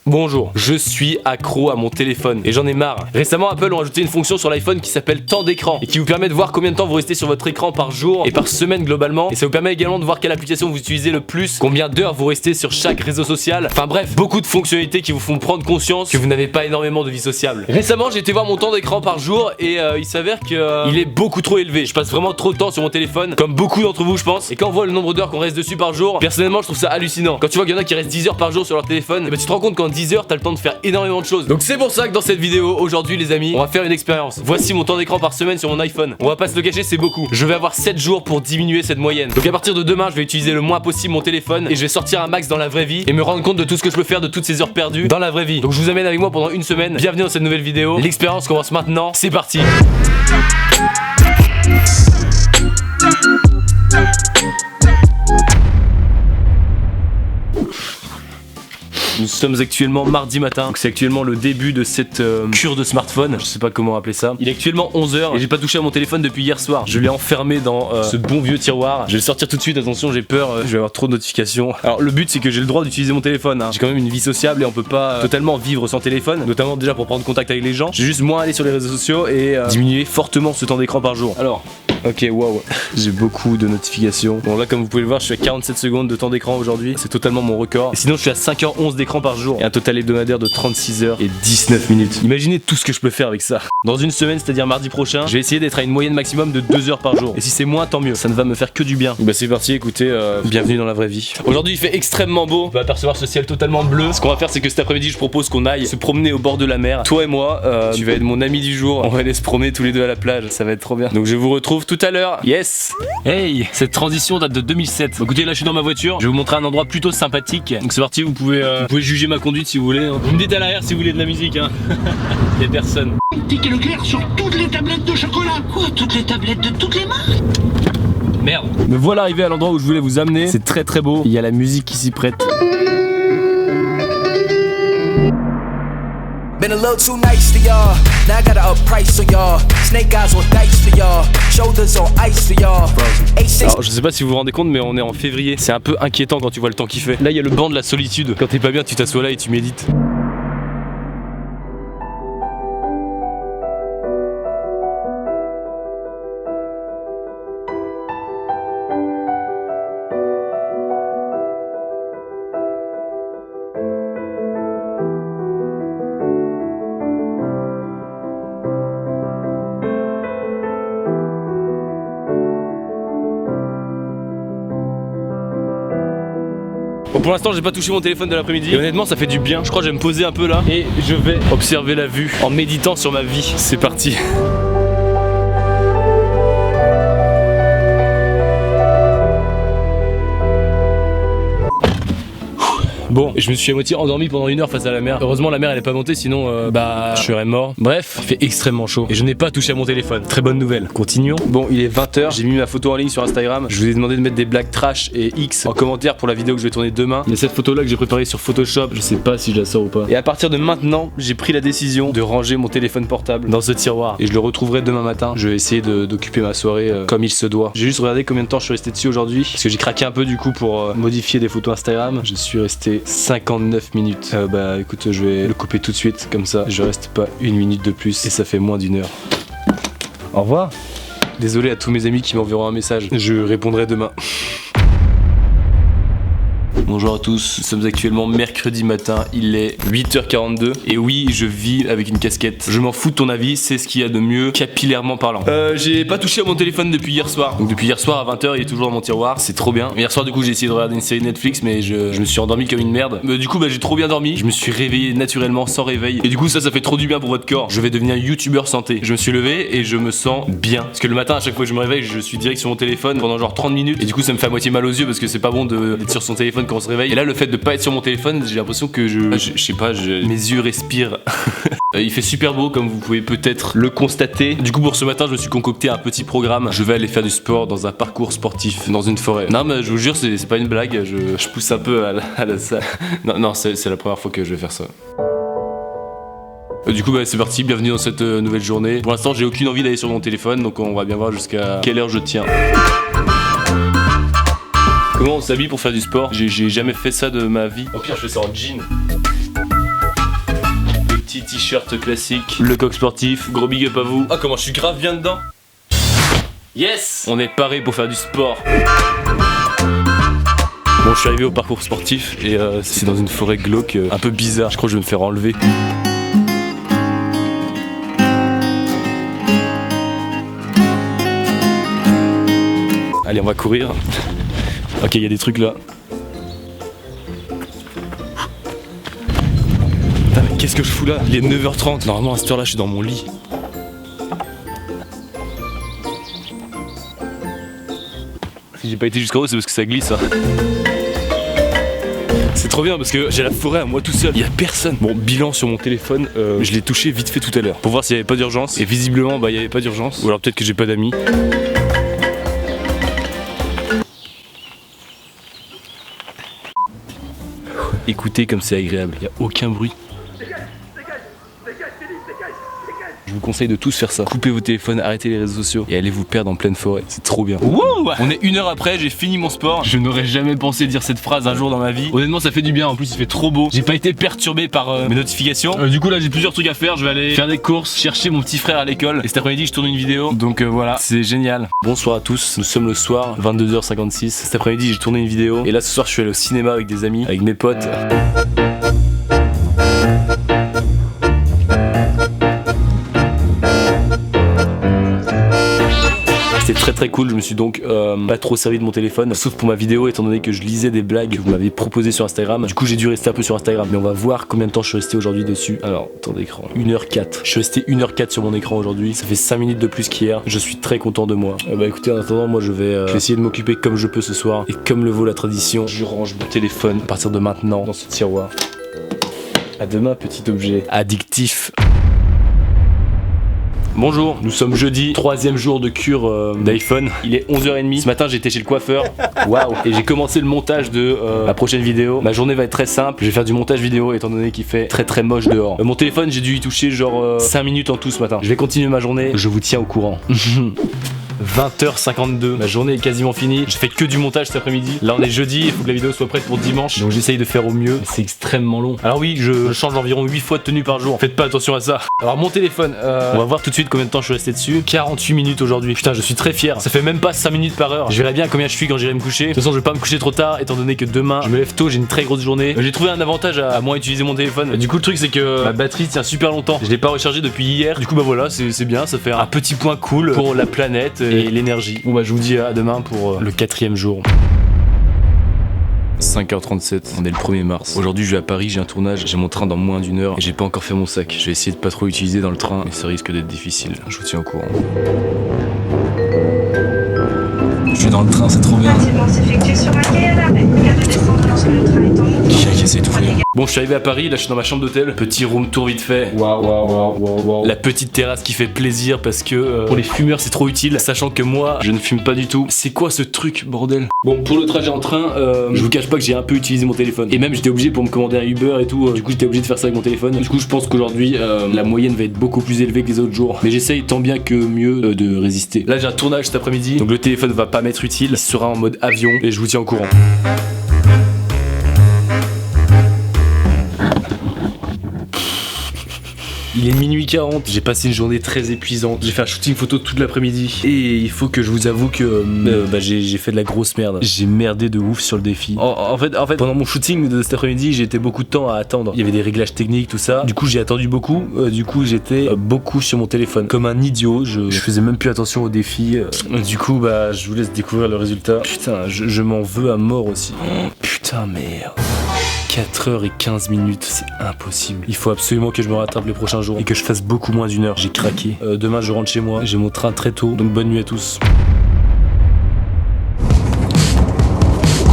Bonjour, je suis accro à mon téléphone et j'en ai marre. Récemment, Apple ont ajouté une fonction sur l'iPhone qui s'appelle temps d'écran et qui vous permet de voir combien de temps vous restez sur votre écran par jour et par semaine globalement. Et ça vous permet également de voir quelle application vous utilisez le plus, combien d'heures vous restez sur chaque réseau social. Enfin bref, beaucoup de fonctionnalités qui vous font prendre conscience que vous n'avez pas énormément de vie sociable. Récemment, j'ai été voir mon temps d'écran par jour et il s'avère que il est beaucoup trop élevé. Je passe vraiment trop de temps sur mon téléphone, comme beaucoup d'entre vous je pense. Et quand on voit le nombre d'heures qu'on reste dessus par jour, personnellement je trouve ça hallucinant. Quand tu vois qu'il y en a qui restent 10 heures par jour sur leur téléphone, tu te rends compte qu'en 10 heures t'as le temps de faire énormément de choses. Donc c'est pour ça que dans cette vidéo aujourd'hui les amis, on va faire une expérience. Voici mon temps d'écran par semaine sur mon iPhone. On va pas se le cacher, c'est beaucoup. Je vais avoir 7 jours pour diminuer cette moyenne. Donc à partir de demain, je vais utiliser le moins possible mon téléphone et je vais sortir un max dans la vraie vie et me rendre compte de tout ce que je peux faire de toutes ces heures perdues dans la vraie vie. Donc je vous amène avec moi pendant une semaine. Bienvenue dans cette nouvelle vidéo. L'expérience commence maintenant. C'est parti. Nous sommes actuellement mardi matin, donc c'est actuellement le début de cette cure de smartphone, je sais pas comment appeler ça. Il est actuellement 11h et j'ai pas touché à mon téléphone depuis hier soir. Je l'ai enfermé dans ce bon vieux tiroir. Je vais le sortir tout de suite, attention j'ai peur, je vais avoir trop de notifications. Alors le but c'est que j'ai le droit d'utiliser mon téléphone, hein. J'ai quand même une vie sociable et on peut pas totalement vivre sans téléphone, notamment déjà pour prendre contact avec les gens. J'ai juste moins aller sur les réseaux sociaux et diminuer fortement ce temps d'écran par jour. Alors... ok, waouh, j'ai beaucoup de notifications. Bon là comme vous pouvez le voir, je suis à 47 secondes de temps d'écran aujourd'hui. C'est totalement mon record. Et sinon je suis à 5h11 d'écran par jour. Et un total hebdomadaire de 36h et 19 minutes. Imaginez tout ce que je peux faire avec ça. Dans une semaine, c'est-à-dire mardi prochain, je vais essayer d'être à une moyenne maximum de 2 heures par jour. Et si c'est moins, tant mieux. Ça ne va me faire que du bien. Bah c'est parti, écoutez, bienvenue dans la vraie vie. Aujourd'hui il fait extrêmement beau. On va apercevoir ce ciel totalement bleu. Ce qu'on va faire c'est que cet après-midi je propose qu'on aille se promener au bord de la mer. Toi et moi, tu vas être mon ami du jour. On va aller se promener tous les deux à la plage. Ça va être trop bien. Donc je vous retrouve tout à l'heure. Yes. Hey, cette transition date de 2007. Bon, écoutez, là je suis dans ma voiture. Je vais vous montrer un endroit plutôt sympathique. Donc c'est parti, vous pouvez juger ma conduite si vous voulez. Vous me dites à l'arrière si vous voulez de la musique. Hein. Y'a personne. Ticket Leclerc sur toutes les tablettes de chocolat. Quoi, toutes les tablettes de toutes les marques? Merde. Me voilà arrivé à l'endroit où je voulais vous amener. C'est très très beau. Il y a la musique qui s'y prête. Been a little too nice to y'all. Now I gotta up price on y'all. Snake eyes on dice for y'all. Shoulders on ice for y'all. Alors je sais pas si vous vous rendez compte mais on est en février. C'est un peu inquiétant quand tu vois le temps qu'il fait. Là il y a le banc de la solitude. Quand t'es pas bien tu t'assois là et tu médites. Bon, pour l'instant j'ai pas touché mon téléphone de l'après-midi et honnêtement ça fait du bien. Je crois que je vais me poser un peu là et je vais observer la vue en méditant sur ma vie. C'est parti. Bon, je me suis à moitié endormi pendant 1 heure face à la mer. Heureusement la mer elle est pas montée sinon je serais mort. Bref, il fait extrêmement chaud et je n'ai pas touché à mon téléphone. Très bonne nouvelle. Continuons. Bon, il est 20h, j'ai mis ma photo en ligne sur Instagram. Je vous ai demandé de mettre des blagues trash et X en commentaire pour la vidéo que je vais tourner demain. Il y a cette photo là que j'ai préparée sur Photoshop, je sais pas si je la sors ou pas. Et à partir de maintenant, j'ai pris la décision de ranger mon téléphone portable dans ce tiroir et je le retrouverai demain matin. Je vais essayer d'occuper ma soirée comme il se doit. J'ai juste regardé combien de temps je suis resté dessus aujourd'hui parce que j'ai craqué un peu du coup pour modifier des photos Instagram. Je suis resté 59 minutes. Bah écoute, je vais le couper tout de suite, comme ça je reste pas 1 minute de plus et ça fait moins d'1 heure. Au revoir. Désolé à tous mes amis qui m'enverront un message. Je répondrai demain. Bonjour à tous, nous sommes actuellement mercredi matin, il est 8h42 et oui, je vis avec une casquette. Je m'en fous de ton avis, c'est ce qu'il y a de mieux capillairement parlant. J'ai pas touché à mon téléphone depuis hier soir. Donc depuis hier soir à 20h, il est toujours dans mon tiroir, c'est trop bien. Hier soir du coup, j'ai essayé de regarder une série Netflix mais je me suis endormi comme une merde. Du coup, j'ai trop bien dormi, je me suis réveillé naturellement sans réveil et du coup ça fait trop du bien pour votre corps. Je vais devenir youtubeur santé. Je me suis levé et je me sens bien. Parce que le matin à chaque fois que je me réveille, je suis direct sur mon téléphone pendant genre 30 minutes et du coup ça me fait à moitié mal aux yeux parce que c'est pas bon d'être sur son téléphone quand on se réveille. Et là le fait de pas être sur mon téléphone, j'ai l'impression que je sais pas, mes yeux respirent. Il fait super beau comme vous pouvez peut-être le constater. Du coup pour ce matin je me suis concocté un petit programme. Je vais aller faire du sport dans un parcours sportif dans une forêt. Non mais je vous jure c'est pas une blague, je pousse un peu à la salle. Non c'est la première fois que je vais faire ça. Du coup c'est parti, bienvenue dans cette nouvelle journée. Pour l'instant j'ai aucune envie d'aller sur mon téléphone donc on va bien voir jusqu'à quelle heure je tiens. Comment on s'habille pour faire du sport? J'ai jamais fait ça de ma vie. Au pire, je fais ça en jean. Petit t-shirt classique, le coq sportif, gros big up à vous. Ah, comment je suis grave bien dedans. Yes! On est paré pour faire du sport. Bon, je suis arrivé au parcours sportif et c'est dans une forêt glauque un peu bizarre. Je crois que je vais me faire enlever. Allez, on va courir. Ok, il y a des trucs là. Putain, mais qu'est-ce que je fous là? Il est 9h30. Normalement, à cette heure-là, je suis dans mon lit. Si j'ai pas été jusqu'en haut, c'est parce que ça glisse. Hein. C'est trop bien parce que j'ai la forêt à moi tout seul. Il y a personne. Bon, bilan sur mon téléphone, je l'ai touché vite fait tout à l'heure pour voir s'il y avait pas d'urgence. Et visiblement, bah, il y avait pas d'urgence. Ou alors peut-être que j'ai pas d'amis. Écoutez comme c'est agréable, il n'y a aucun bruit. Je vous conseille de tous faire ça. Coupez vos téléphones, arrêtez les réseaux sociaux et allez vous perdre en pleine forêt. C'est trop bien. Wow, on est 1 heure après, j'ai fini mon sport. Je n'aurais jamais pensé dire cette phrase un jour dans ma vie. Honnêtement, ça fait du bien. En plus, il fait trop beau. J'ai pas été perturbé par mes notifications. Du coup, là, j'ai plusieurs trucs à faire. Je vais aller faire des courses, chercher mon petit frère à l'école. Et cet après-midi, je tourne une vidéo. Donc voilà, c'est génial. Bonsoir à tous. Nous sommes le soir, 22h56. Cet après-midi, j'ai tourné une vidéo. Et là, ce soir, je suis allé au cinéma avec des amis, avec mes potes. C'était très très cool, je me suis donc pas trop servi de mon téléphone, sauf pour ma vidéo étant donné que je lisais des blagues que vous m'avez proposées sur Instagram. Du coup j'ai dû rester un peu sur Instagram, mais on va voir combien de temps je suis resté aujourd'hui dessus. Alors, temps d'écran, 1h04. Je suis resté 1h04 sur mon écran aujourd'hui, ça fait 5 minutes de plus qu'hier. Je suis très content de moi. Bah écoutez, en attendant, moi je vais essayer de m'occuper comme je peux ce soir. Et comme le vaut la tradition, je range mon téléphone à partir de maintenant dans ce tiroir. À demain, petit objet addictif. Bonjour, nous sommes jeudi, 3e jour de cure d'iPhone. Il est 11h30. Ce matin, j'étais chez le coiffeur. Waouh! Et j'ai commencé le montage de la prochaine vidéo. Ma journée va être très simple. Je vais faire du montage vidéo étant donné qu'il fait très très moche dehors. Mon téléphone, j'ai dû y toucher genre 5 minutes en tout ce matin. Je vais continuer ma journée. Je vous tiens au courant. 20h52, ma journée est quasiment finie. Je fais que du montage cet après-midi. Là on est jeudi, il faut que la vidéo soit prête pour dimanche. Donc j'essaye de faire au mieux. C'est extrêmement long. Alors oui, je change environ 8 fois de tenue par jour. Faites pas attention à ça. Alors mon téléphone, on va voir tout de suite combien de temps je suis resté dessus. 48 minutes aujourd'hui. Putain, je suis très fier. Ça fait même pas 5 minutes par heure. Je verrai bien combien je suis quand j'irai me coucher. De toute façon, je vais pas me coucher trop tard étant donné que demain je me lève tôt, j'ai une très grosse journée. J'ai trouvé un avantage à moins utiliser mon téléphone. Du coup, le truc c'est que ma batterie tient super longtemps. Je l'ai pas rechargé depuis hier. Du coup, bah voilà, c'est bien. Ça fait un petit point cool pour la planète et l'énergie. Bon bah je vous dis à demain pour le 4e jour. 5h37, on est le 1er mars. Aujourd'hui je vais à Paris, j'ai un tournage, j'ai mon train dans moins d'1 heure et j'ai pas encore fait mon sac. Je vais essayer de pas trop utiliser dans le train, mais ça risque d'être difficile. Je vous tiens au courant. Je suis dans le train, c'est trop bien. Bon, je suis arrivé à Paris, là je suis dans ma chambre d'hôtel. Petit room tour vite fait. Waouh. La petite terrasse qui fait plaisir parce que pour les fumeurs c'est trop utile. Sachant que moi, je ne fume pas du tout. C'est quoi ce truc, bordel? Bon, pour le trajet en train, je vous cache pas que j'ai un peu utilisé mon téléphone. Et même j'étais obligé pour me commander un Uber et tout. Du coup, j'étais obligé de faire ça avec mon téléphone. Du coup, je pense qu'aujourd'hui, la moyenne va être beaucoup plus élevée que les autres jours. Mais j'essaye tant bien que mieux de résister. Là, j'ai un tournage cet après-midi. Donc le téléphone va pas m'être utile. Il sera en mode avion et je vous tiens au courant. Il est minuit 40, j'ai passé une journée très épuisante. J'ai fait un shooting photo toute l'après-midi. Et il faut que je vous avoue que j'ai fait de la grosse merde. J'ai merdé de ouf sur le défi. En fait, pendant mon shooting de cet après-midi, j'ai été beaucoup de temps à attendre. Il y avait des réglages techniques, tout ça. Du coup, j'ai attendu beaucoup. Du coup, j'étais beaucoup sur mon téléphone. Comme un idiot, je faisais même plus attention au défi. Du coup, bah, je vous laisse découvrir le résultat. Putain, je m'en veux à mort aussi. Oh, putain, merde. 4h15, c'est impossible. Il faut absolument que je me rattrape les prochains jours et que je fasse beaucoup moins d'1 heure. J'ai craqué. Demain je rentre chez moi, j'ai mon train très tôt, donc bonne nuit à tous.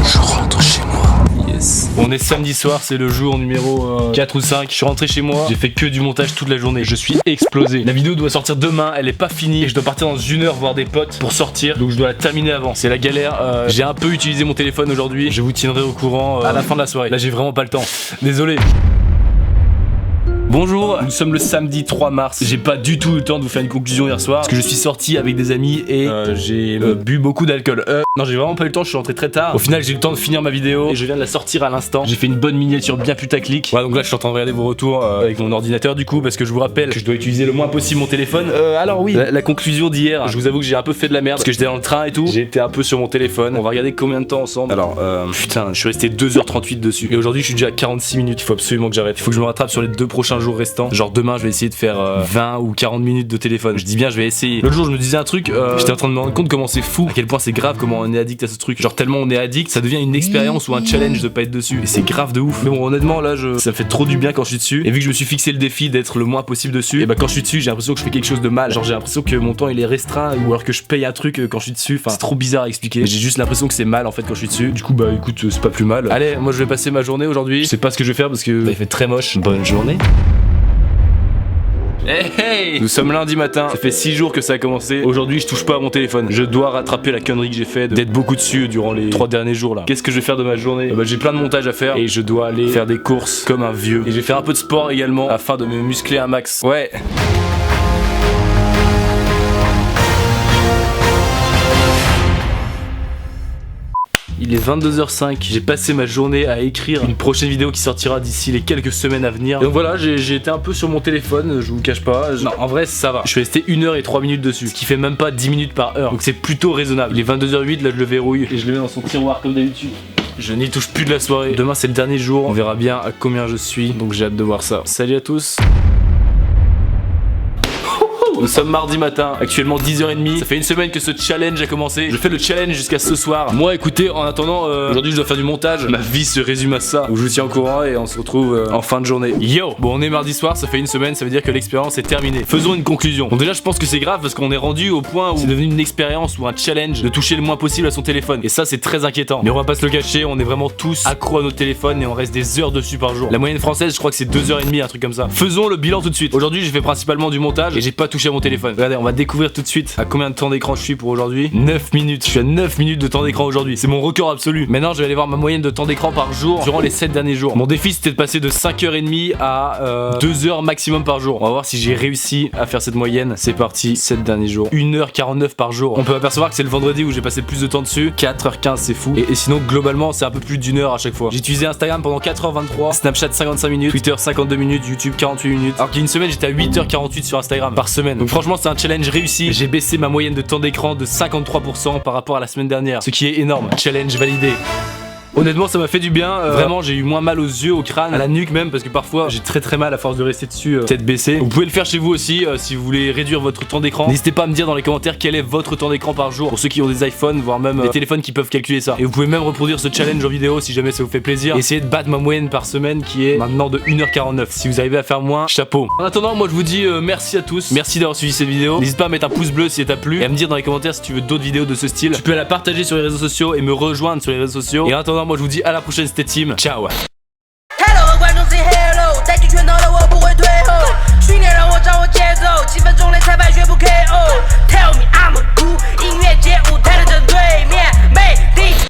Je rentre chez moi. Yes. On est samedi soir, c'est le jour numéro 4 ou 5. Je suis rentré chez moi, j'ai fait que du montage toute la journée. Je suis explosé. La vidéo doit sortir demain, elle est pas finie et je dois partir dans 1 heure voir des potes pour sortir. Donc je dois la terminer avant. C'est la galère. J'ai un peu utilisé mon téléphone aujourd'hui. Je vous tiendrai au courant à la fin de la soirée. Là j'ai vraiment pas le temps. Désolé. Bonjour, nous sommes le samedi 3 mars. J'ai pas du tout eu le temps de vous faire une conclusion hier soir parce que je suis sorti avec des amis et j'ai bu beaucoup d'alcool. Non, j'ai vraiment pas eu le temps, je suis rentré très tard. Au final, j'ai eu le temps de finir ma vidéo et je viens de la sortir à l'instant. J'ai fait une bonne miniature bien putaclic. Voilà, donc là, je suis en train de regarder vos retours avec mon ordinateur du coup parce que je vous rappelle que je dois utiliser le moins possible mon téléphone. Alors oui, la conclusion d'hier, je vous avoue que j'ai un peu fait de la merde parce que j'étais dans le train et tout. J'ai été un peu sur mon téléphone. On va regarder combien de temps ensemble. Alors, putain, je suis resté 2h38 dessus. Et aujourd'hui, je suis déjà à 46 minutes. Il faut absolument que j'arrête. Il faut que je me rattrape sur les 2 prochains jours restants. Genre demain, je vais essayer de faire 20 ou 40 minutes de téléphone. Je dis bien, je vais essayer. L'autre jour, je me disais un truc. J'étais en train de me rendre compte comment c'est fou, à quel point c'est grave, comment on est addict à ce truc. Genre tellement on est addict, ça devient une expérience ou un challenge de pas être dessus. Et c'est grave de ouf. Mais bon, honnêtement, là, ça me fait trop du bien quand je suis dessus. Et vu que je me suis fixé le défi d'être le moins possible dessus, et bah quand je suis dessus, j'ai l'impression que je fais quelque chose de mal. Genre j'ai l'impression que mon temps il est restreint ou alors que je paye un truc quand je suis dessus. Enfin, c'est trop bizarre à expliquer. Mais j'ai juste l'impression que c'est mal en fait quand je suis dessus. Du coup, bah écoute, c'est pas plus mal. Allez, moi je vais passer ma journée aujourd'hui. Je sais pas ce que je vais faire parce que il fait très moche. Bonne journée. Hey, hey. Nous sommes lundi matin, ça fait 6 jours que ça a commencé. Aujourd'hui je touche pas à mon téléphone. Je dois rattraper la connerie que j'ai fait d'être beaucoup dessus durant les 3 derniers jours là. Qu'est-ce que je vais faire de ma journée? Bah, j'ai plein de montages à faire et je dois aller faire des courses comme un vieux. Et je vais faire un peu de sport également afin de me muscler un max. Ouais. Il est 22h05, j'ai passé ma journée à écrire une prochaine vidéo qui sortira d'ici les quelques semaines à venir. Donc voilà, j'ai été un peu sur mon téléphone, je vous cache pas. Non, en vrai ça va. Je suis resté 1h03 dessus, ce qui fait même pas 10 minutes par heure. Donc c'est plutôt raisonnable. Il est 22h08, là je le verrouille et je le mets dans son tiroir comme d'habitude. Je n'y touche plus de la soirée. Demain c'est le dernier jour, on verra bien à combien je suis. Donc j'ai hâte de voir ça. Salut à tous. Nous sommes mardi matin, actuellement 10h30. Ça fait une semaine que ce challenge a commencé. Je fais le challenge jusqu'à ce soir. Moi écoutez, en attendant, aujourd'hui je dois faire du montage. Ma vie se résume à ça. Donc je vous tiens au courant et on se retrouve en fin de journée. Yo. Bon, on est mardi soir, ça fait une semaine, ça veut dire que l'expérience est terminée. Faisons une conclusion. Bon déjà je pense que c'est grave parce qu'on est rendu au point où c'est devenu une expérience ou un challenge de toucher le moins possible à son téléphone. Et ça c'est très inquiétant. Mais on va pas se le cacher, on est vraiment tous accros à notre téléphone et on reste des heures dessus par jour. La moyenne française je crois que c'est 2h30, un truc comme ça. Faisons le bilan tout de suite. Aujourd'hui j'ai fait principalement du montage et j'ai pas touché à mon téléphone. Regardez, on va découvrir tout de suite à combien de temps d'écran je suis pour aujourd'hui. 9 minutes. Je suis à 9 minutes de temps d'écran aujourd'hui. C'est mon record absolu. Maintenant, je vais aller voir ma moyenne de temps d'écran par jour durant les 7 derniers jours. Mon défi, c'était de passer de 5h30 à 2h maximum par jour. On va voir si j'ai réussi à faire cette moyenne. C'est parti, 7 derniers jours. 1h49 par jour. On peut apercevoir que c'est le vendredi où j'ai passé le plus de temps dessus. 4h15, c'est fou. Et sinon, globalement, c'est un peu plus d'1 heure à chaque fois. J'ai utilisé Instagram pendant 4h23, Snapchat 55 minutes, Twitter 52 minutes, YouTube 48 minutes. Alors qu'il y a une semaine, j'étais à 8h48 sur Instagram par semaine. Donc franchement, c'est un challenge réussi. J'ai baissé ma moyenne de temps d'écran de 53% par rapport à la semaine dernière, ce qui est énorme. Challenge validé. Honnêtement ça m'a fait du bien, vraiment j'ai eu moins mal aux yeux, au crâne, à la nuque même parce que parfois j'ai très mal à force de rester dessus tête baissée. Vous pouvez le faire chez vous aussi si vous voulez réduire votre temps d'écran. N'hésitez pas à me dire dans les commentaires quel est votre temps d'écran par jour pour ceux qui ont des iPhones voire même des téléphones qui peuvent calculer ça. Et vous pouvez même reproduire ce challenge en vidéo si jamais ça vous fait plaisir. Essayez de battre ma moyenne par semaine qui est maintenant de 1h49. Si vous arrivez à faire moins, chapeau. En attendant moi je vous dis merci à tous, merci d'avoir suivi cette vidéo. N'hésite pas à mettre un pouce bleu si elle t'a plu et à me dire dans les commentaires si tu veux d'autres vidéos de ce style. Tu peux la partager sur les réseaux sociaux et me rejoindre sur les réseaux sociaux. Et en attendant moi je vous dis à la prochaine, c'était Tim, ciao.